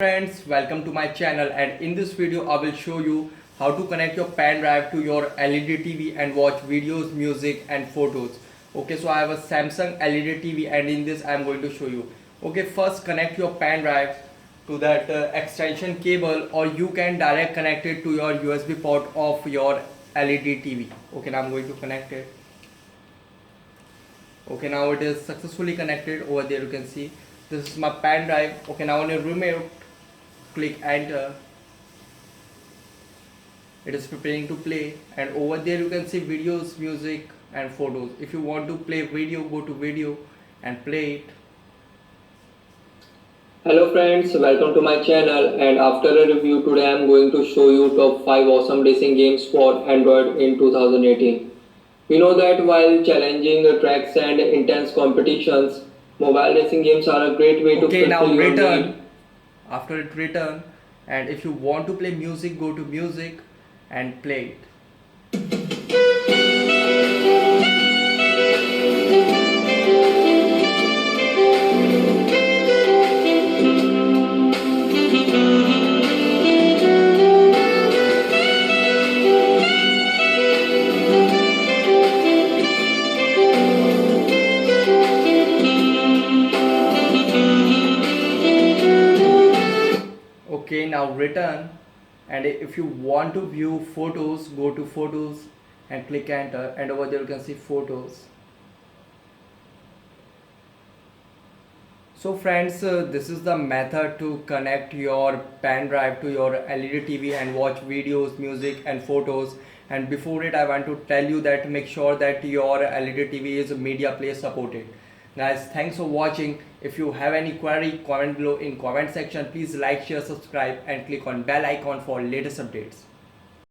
Friends, welcome to my channel, and in this video I will show you how to connect your pen drive to your LED TV and watch videos, music and photos. Okay, so I have a Samsung LED TV and in this I am going to show you. Okay, first connect your pen drive to that extension cable, or you can direct connect it to your USB port of your LED TV. Okay, now I am going to connect it. Okay, now it is successfully connected. Over there you can see this is my pen drive. Okay, now on your remote, click enter. It is preparing to play, and over there you can see videos, music and photos. If you want to play video, go to video and play it. Hello friends, welcome to my channel, and after a review today I am going to show you top 5 awesome racing games for Android in 2018. We know that while challenging tracks and intense competitions, mobile racing games are a great way to Okay, now fulfill your return. need. After it return, and if you want to play music, go to music and play it. Okay, now return, and if you want to view photos, go to photos and click enter, and over there you can see photos. So friends, this is the method to connect your pen drive to your LED TV and watch videos, music and photos. And before it, I want to tell you that make sure that your LED TV is media player supported. Guys, thanks for watching. If you have any query, comment below in comment section. Please like, share, subscribe and click on bell icon for latest updates.